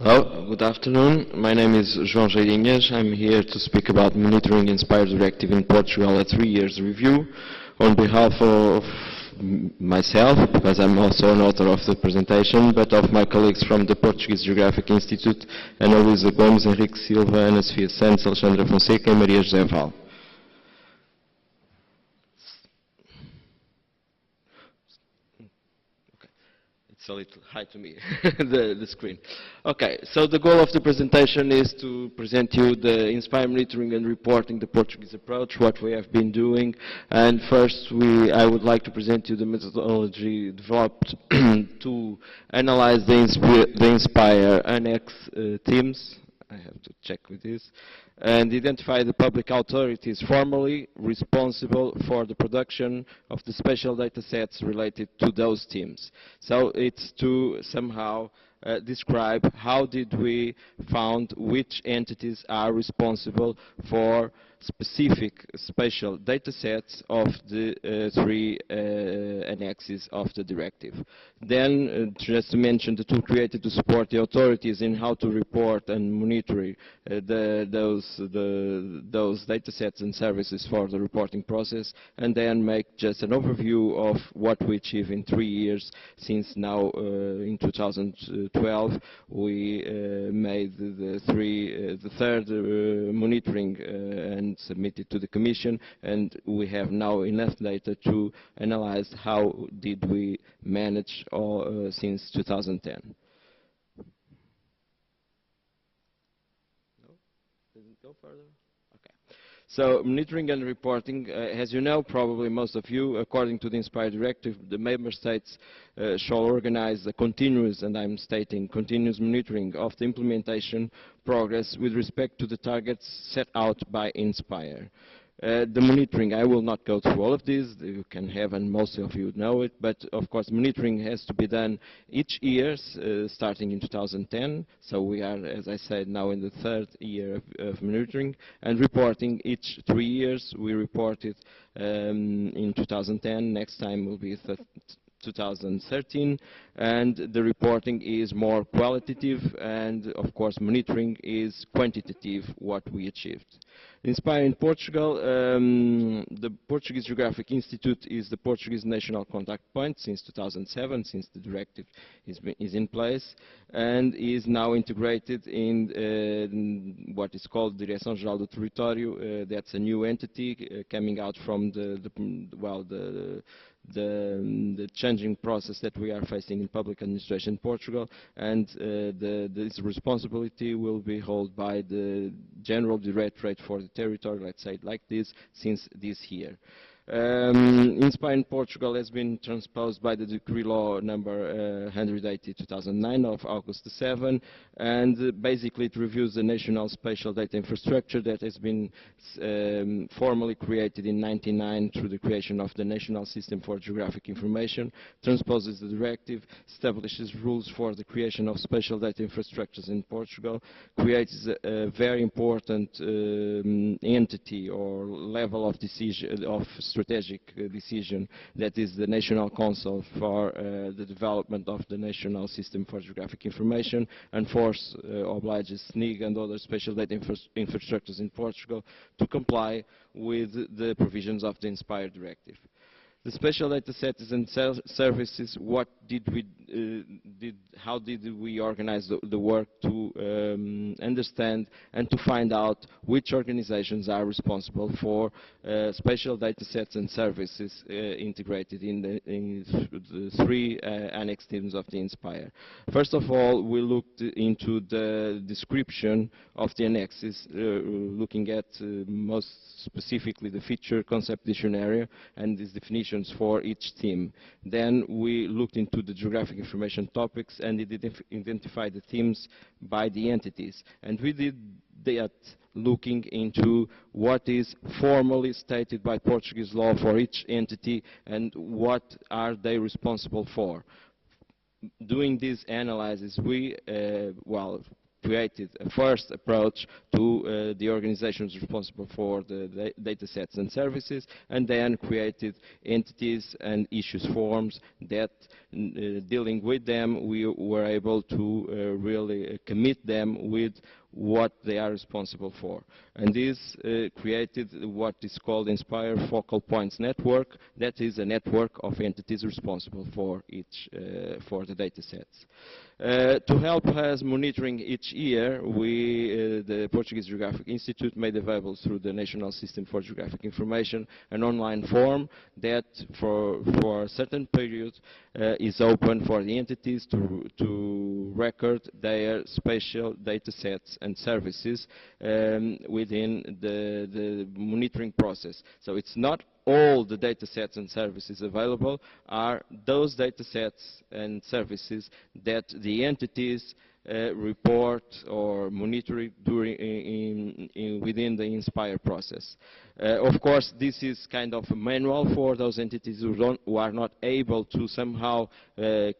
Hello, good afternoon. My name is João Geirinhas. I'm here to speak about monitoring INSPIRE Directive in Portugal, a 3 years review, on behalf of myself, because I'm also an author of the presentation, but of my colleagues from the Portuguese Geographic Institute, Ana Luísa Gomes, Henrique Silva, Ana Sofia Santos, Alexandra Fonseca e Maria José Val. It's a little high to me, the screen. Okay, so the goal of the presentation is to present you the INSPIRE monitoring and reporting, the Portuguese approach, what we have been doing. And first, I would like to present you the methodology developed to analyze the INSPIRE annex themes. I have to check with this, and identify the public authorities formally responsible for the production of the spatial data sets related to those teams. So it's to somehow describe how did we found which entities are responsible for specific spatial data sets of the three annexes of the directive. Then, just to mention the tool created to support the authorities in how to report and monitor those data sets and services for the reporting process, and then make just an overview of what we achieved in 3 years since now in 2012 we made the third monitoring and submitted to the Commission, and we have now enough data to analyze how did we manage since 2010. No? Doesn't go further? Okay. So monitoring and reporting, as you know, probably most of you, according to the INSPIRE Directive, the member states shall organize a continuous, and I'm stating continuous monitoring of the implementation progress with respect to the targets set out by INSPIRE. The monitoring, I will not go through all of these, you can have, and most of you know it, but of course monitoring has to be done each year, starting in 2010, so we are, as I said, now in the third year of monitoring, and reporting each 3 years. We reported in 2010, next time will be 2013, and the reporting is more qualitative, and of course monitoring is quantitative, what we achieved. INSPIRE in Portugal, the Portuguese Geographic Institute is the Portuguese national contact point since 2007, since the directive is in place, and is now integrated in what is called Direção-Geral do Território. That's a new entity coming out from the changing process that we are facing in public administration in Portugal, and this responsibility will be held by the General Directorate for the Territory, let's say it like this, since this year. INSPIRE in Portugal has been transposed by the Decree Law number 180/2009 of August 7, and basically it reviews the National Spatial Data Infrastructure that has been formally created in 1999 through the creation of the National System for Geographic Information, transposes the directive, establishes rules for the creation of spatial data infrastructures in Portugal, creates a very important entity or level of decision, of strategic decision, that is the National Council for the development of the National System for Geographic Information, and obliges SNIG and other spatial data infrastructures in Portugal to comply with the provisions of the INSPIRE Directive. The spatial data sets and services, how did we organize the work to understand and to find out which organizations are responsible for spatial data sets and services integrated in the three annex teams of the INSPIRE. First of all, we looked into the description of the annexes, looking at most specifically the feature concept dictionary and these definitions for each theme. Then we looked into the geographic information topics and identified the themes by the entities. And we did that looking into what is formally stated by Portuguese law for each entity and what are they responsible for. Doing these analyses, we created a first approach to the organizations responsible for the data sets and services, and then created entities and issues forms that, dealing with them, we were able to really commit them with what they are responsible for. And this created what is called INSPIRE Focal Points Network. That is a network of entities responsible for each, for the data sets. To help us monitoring each year, the Portuguese Geographic Institute made available through the National System for Geographic Information an online form that for a certain period is open for the entities to record their spatial data sets and services within the monitoring process. So it's not all the data sets and services available, are those data sets and services that the entities report or monitor within the INSPIRE process. Of course, this is kind of a manual for those entities who are not able to somehow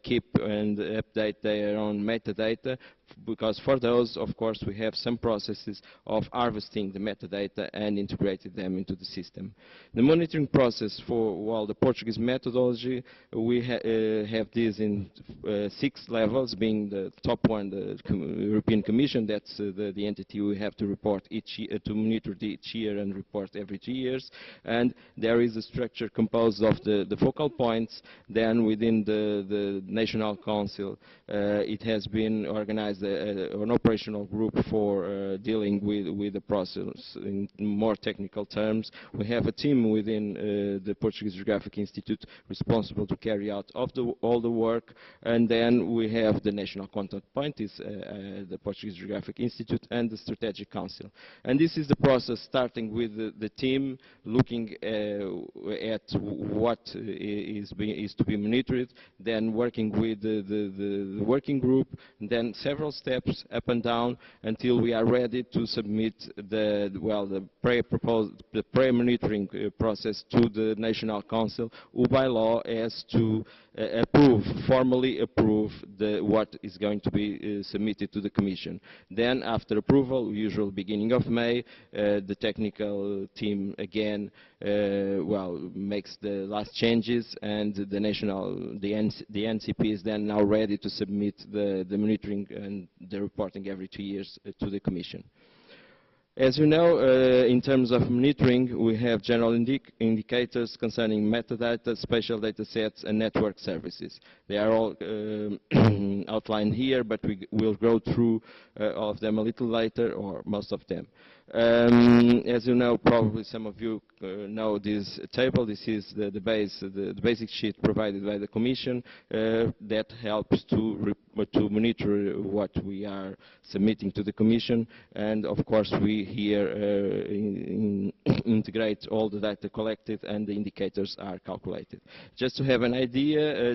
keep and update their own metadata, because for those, of course, we have some processes of harvesting the metadata and integrating them into the system. The monitoring process for, the Portuguese methodology, we have this in 6 levels, being the top one, the European Commission. That's the entity we have to report each year, to monitor each year and report every 2 years. And there is a structure composed of the focal points. Then within the National Council, it has been organized an operational group for dealing with the process in more technical terms. We have a team within the Portuguese Geographic Institute responsible to carry out all the work, and then we have the national contact point, is the Portuguese Geographic Institute, and the Strategic Council. And this is the process, starting with the team looking at what is to be monitored, then working with the working group, and then several steps up and down until we are ready to submit the pre-monitoring process to the National Council, who by law has to formally approve what is going to be submitted to the Commission. Then after approval, usual beginning of May, the technical team again makes the last changes, and the NCP is then now ready to submit the monitoring and the reporting every 2 years to the Commission. As you know, in terms of monitoring, we have general indicators concerning metadata, spatial data sets, and network services. They are all outlined here, but we will go through all of them a little later, or most of them. As you know, probably some of you know this table. This is the basic sheet provided by the Commission that helps to monitor what we are submitting to the Commission, and of course we here integrate all the data collected and the indicators are calculated. Just to have an idea,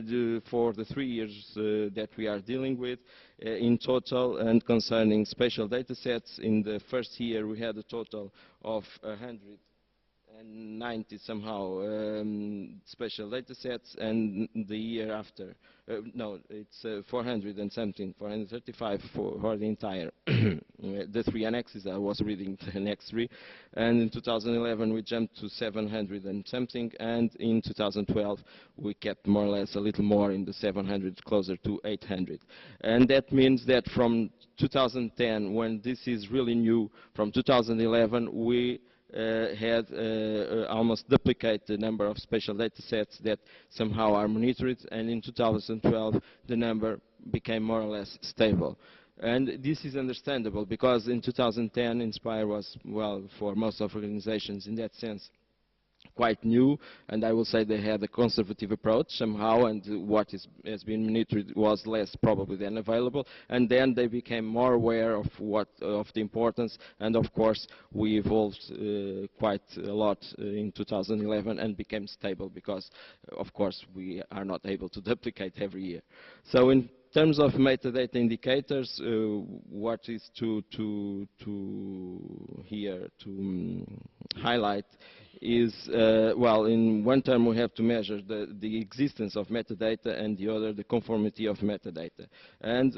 for the 3 years that we are dealing with, in total, and concerning spatial data sets, in the first year we had a total of 190 somehow spatial data sets, and the year after, no, it's 400 and something, 435 for the entire, the 3 annexes. I was reading the next 3, and in 2011 we jumped to 700 and something, and in 2012 we kept more or less a little more in the 700, closer to 800. And that means that from 2010, when this is really new, from 2011 we had almost duplicate the number of spatial data sets that somehow are monitored, and in 2012 the number became more or less stable. And this is understandable, because in 2010 INSPIRE was, for most of organizations in that sense, quite new, and I will say they had a conservative approach somehow, and what has been monitored was less probably than available, and then they became more aware of the importance, and of course we evolved quite a lot in 2011 and became stable, because of course we are not able to duplicate every year. So in terms of metadata indicators, what is to highlight is, well, in one term we have to measure the existence of metadata, and the other the conformity of metadata. And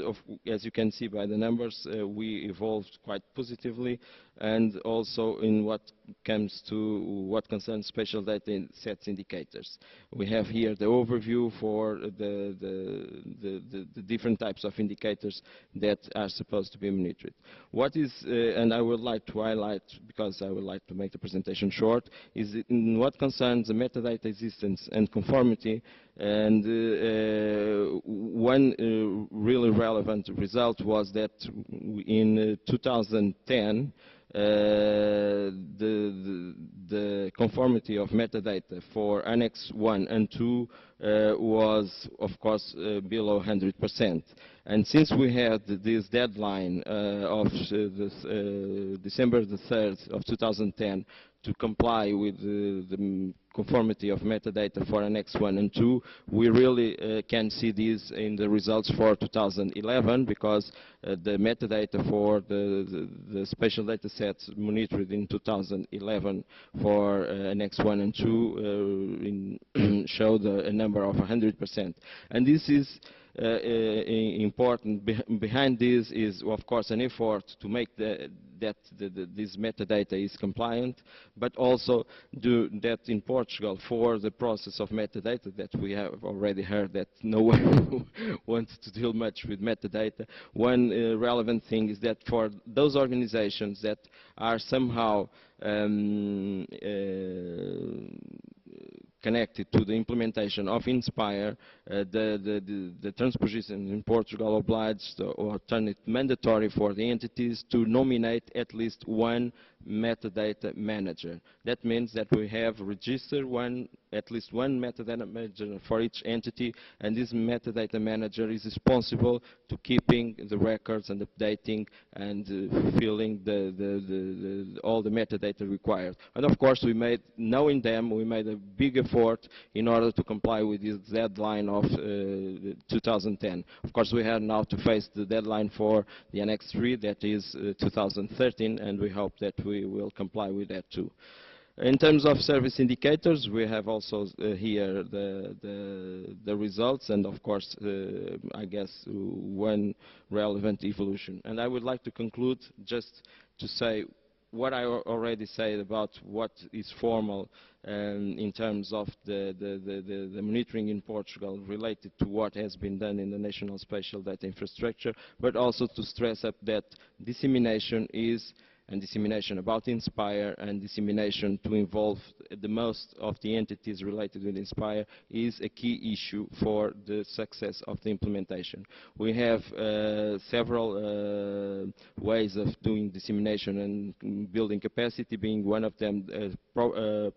as you can see by the numbers, we evolved quite positively, and also in what comes to what concerns spatial data sets indicators. We have here the overview for the different types of indicators that are supposed to be monitored. What is, and I would like to highlight, because I would like to make the presentation short, is in what concerns the metadata existence and conformity. And one really relevant result was that in 2010, the conformity of metadata for Annex 1 and 2 was, of course, below 100%. And since we had this deadline of December the 3rd of 2010 to comply with the conformity of metadata for Annex 1 and 2, we really can see this in the results for 2011, because the metadata for the spatial data sets monitored in 2011 for Annex 1 and 2 showed a number of 100%. And this is important. Behind this is, of course, an effort to make this metadata is compliant, but also do that in Portugal for the process of metadata that we have already heard that no one wants to deal much with metadata. One relevant thing is that for those organizations that are somehow connected to the implementation of INSPIRE, the transposition in Portugal obliged or turned it mandatory for the entities to nominate at least one metadata manager. That means that we have registered at least one metadata manager for each entity, and this metadata manager is responsible to keeping the records and updating and fulfilling all the metadata required. And of course, knowing them, we made a big effort in order to comply with this deadline of 2010. Of course, we have now to face the deadline for the Annex 3, that is 2013, and we hope that we will comply with that too. In terms of service indicators, we have also here the results, and of course, I guess one relevant evolution. And I would like to conclude just to say what I already said about what is formal in terms of the monitoring in Portugal related to what has been done in the National Spatial Data Infrastructure, but also to stress up that dissemination about INSPIRE and dissemination to involve the most of the entities related with INSPIRE is a key issue for the success of the implementation. We have several ways of doing dissemination and building capacity, being one of them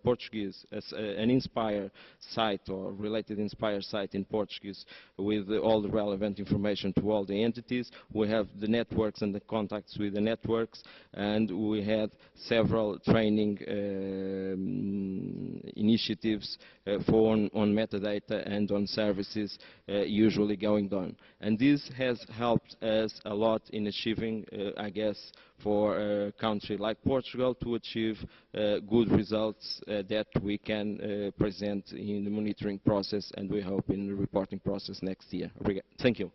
Portuguese, an INSPIRE site or related INSPIRE site in Portuguese with all the relevant information to all the entities. We have the networks and the contacts with the networks, and we had several training initiatives on metadata and on services usually going on. And this has helped us a lot in achieving, I guess, for a country like Portugal to achieve good results that we can present in the monitoring process, and we hope in the reporting process next year. Thank you.